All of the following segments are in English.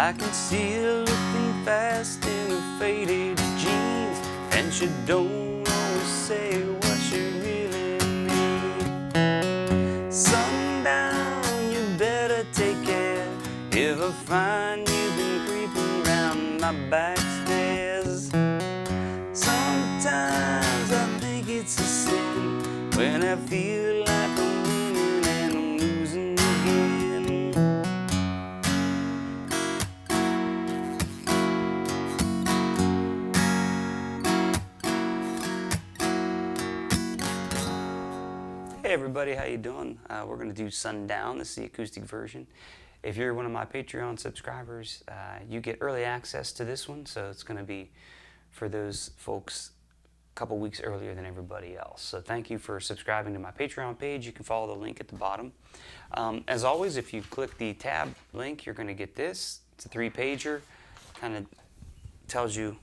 I can see her looking fast in her faded jeans, and she don't always say what she really means. Sundown, you better take care if I find you've been creeping round my back stairs. Sometimes I think it's a sin when I feel like I'm winning and I'm losing again. Hey everybody, how you doing? We're going to do Sundown. This is the acoustic version. If you're one of my Patreon subscribers, you get early access to this one, so it's going to be for those folks a couple weeks earlier than everybody else. So thank you for subscribing to my Patreon page. You can follow the link at the bottom. As always, if you click the tab link, you're going to get this. It's a 3-pager. Kind of tells you,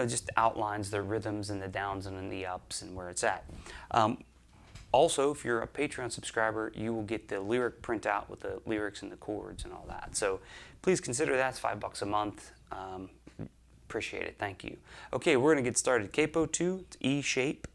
just outlines the rhythms and the downs and the ups and where it's at. Also, if you're a Patreon subscriber, you will get the lyric printout with the lyrics and the chords and all that. So please consider that. It's $5 a month. Appreciate it. Thank you. Okay, we're going to get started. Capo 2, it's E shape.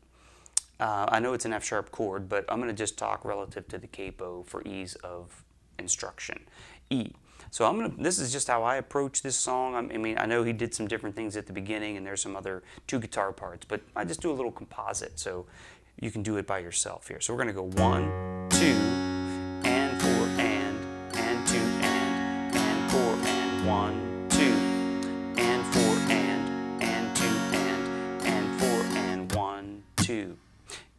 I know it's an F sharp chord, but I'm going to just talk relative to the capo for ease of instruction. E. So this is just how I approach this song. I mean, I know he did some different things at the beginning, and there's some other 2 guitar parts, but I just do a little composite, so you can do it by yourself here. So we're going to go 1, 2, and 4, and 2, and 4, and 1, 2, and 4, and 2, and 4, and 1, 2,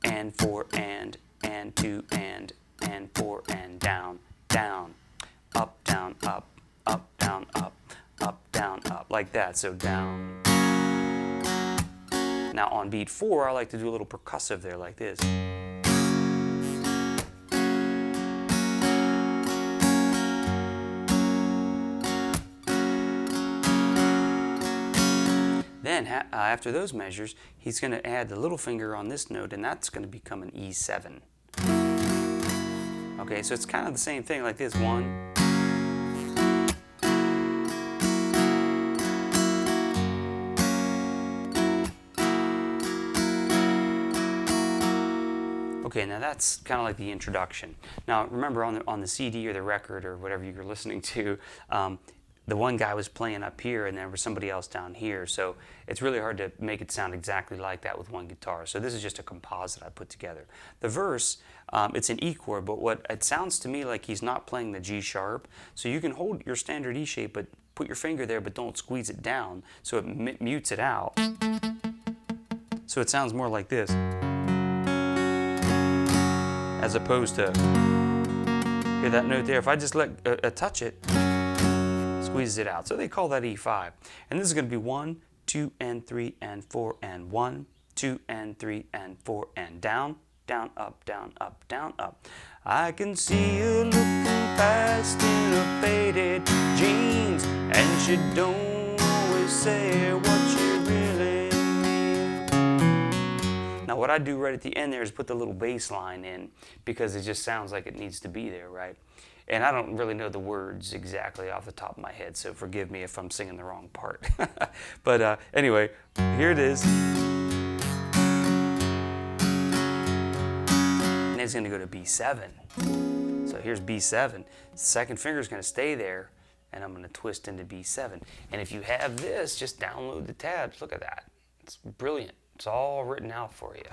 and 4, and 2, and 4, and down, down, up, down, up, up, down, up, down, up, like that. So down. Now on beat 4, I like to do a little percussive there, like this. Then after those measures, he's going to add the little finger on this note, and that's going to become an E7. Okay, so it's kind of the same thing, like this. 1. Okay, now that's kind of like the introduction. Now remember, on the CD or the record or whatever you're listening to, the one guy was playing up here and there was somebody else down here, so it's really hard to make it sound exactly like that with one guitar. So this is just a composite I put together. The verse, it's an E chord, but what it sounds to me like he's not playing the G sharp, so you can hold your standard E shape, but put your finger there, but don't squeeze it down, so it mutes it out. So it sounds more like this, as opposed to, hear that note there, if I just touch it, squeezes it out. So they call that E5. And this is going to be 1, 2, and 3, and 4, and 1, 2, and 3, and 4, and down, down, up, down, up, down, up. I can see you looking past in her faded jeans, and she don't always say what she really means. Now what I do right at the end there is put the little bass line in, because it just sounds like it needs to be there, right? And I don't really know the words exactly off the top of my head, so forgive me if I'm singing the wrong part. But anyway, here it is. And it's going to go to B7. So here's B7. Second finger is going to stay there, and I'm going to twist into B7. And if you have this, just download the tabs. Look at that. It's brilliant. It's all written out for you.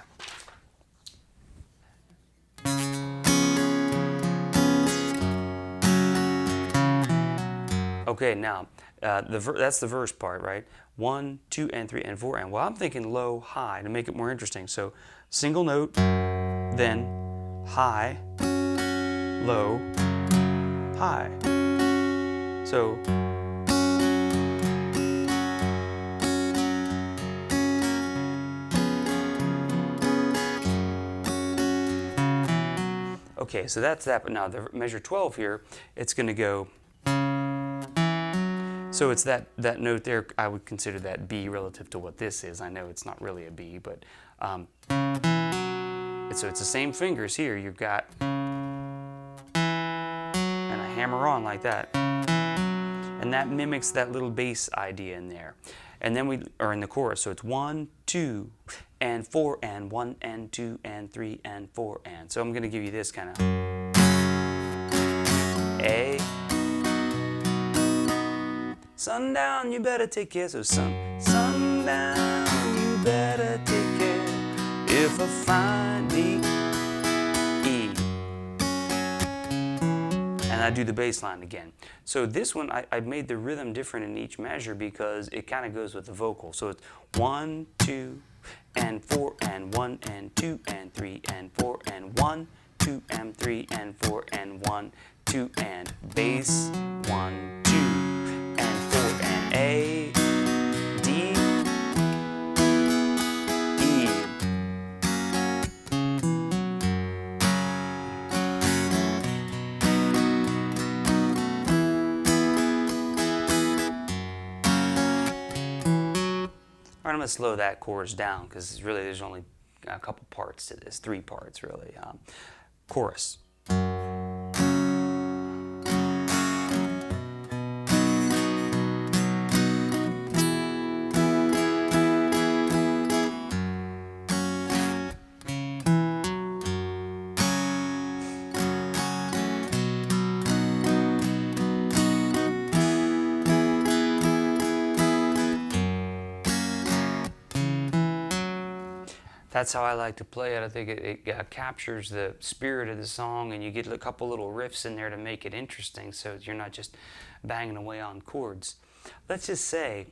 Okay, now that's the verse part, right? 1, 2, and 3, and 4, and well, I'm thinking low, high to make it more interesting. So single note, then high, low, high. So okay, so that's that. But now the measure 12 here, it's going to go. So it's that note there, I would consider that B relative to what this is. I know it's not really a B, but so it's the same fingers here. You've got, and I hammer on like that. And that mimics that little bass idea in there. And then we are in the chorus, so it's 1, 2, and 4, and 1, and 2, and 3, and 4, and. So I'm going to give you this kind of A. Sundown, you better take care. So sundown, you better take care. If I find D, E. And I do the bass line again. So this one, I made the rhythm different in each measure because it kind of goes with the vocal. So it's 1, 2, and 4, and 1, and 2, and 3, and 4, and 1, 2, and 3, and 4, and 1, 2, and bass, 1, 2, and 4, and A, D, E. All right, I'm going to slow that chorus down because really there's only a couple parts to this, 3 parts really. Chorus. That's how I like to play it. I think it captures the spirit of the song, and you get a couple little riffs in there to make it interesting so you're not just banging away on chords. Let's just say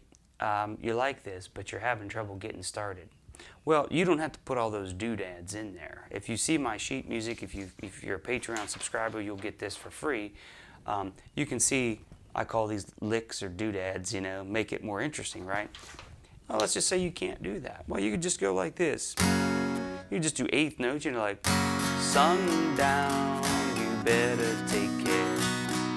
you like this, but you're having trouble getting started. Well, you don't have to put all those doodads in there. If you see my sheet music, if you're a Patreon subscriber, you'll get this for free. You can see I call these licks or doodads, you know, make it more interesting, right? Well, let's just say you can't do that. Well, you could just go like this. You just do eighth notes, you know, like sundown, you better take care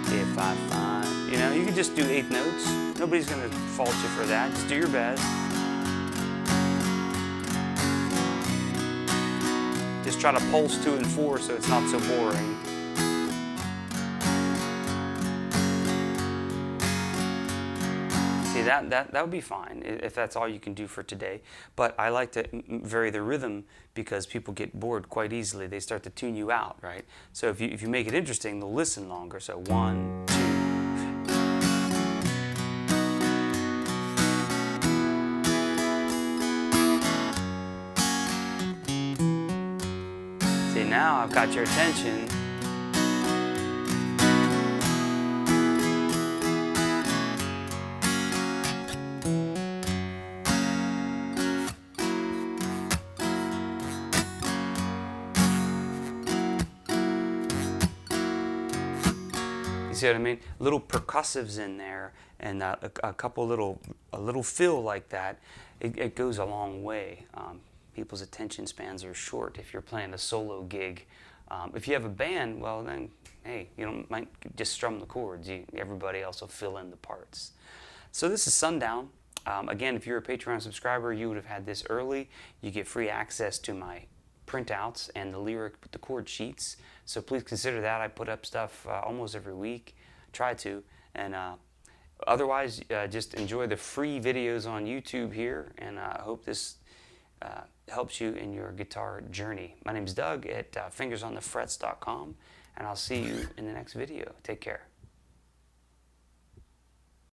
if I find. You know, you could just do eighth notes. Nobody's going to fault you for that. Just do your best. Just try to pulse 2 and 4 so it's not so boring. That would be fine if that's all you can do for today. But I like to vary the rhythm because people get bored quite easily. They start to tune you out, right? So if you make it interesting, they'll listen longer. So 1, 2. See, now I've got your attention. See what I mean? Little percussives in there, and a little fill like that. It goes a long way. People's attention spans are short if you're playing a solo gig. If you have a band, well then, hey, you might just strum the chords. Everybody else will fill in the parts. So this is Sundown. Again, if you're a Patreon subscriber, you would have had this early. You get free access to my printouts and the chord sheets. So please consider that. I put up stuff almost every week, try to, and otherwise just enjoy the free videos on YouTube here, and I hope this helps you in your guitar journey. My name's Doug at fingersonthefrets.com, and I'll see you in the next video. Take care.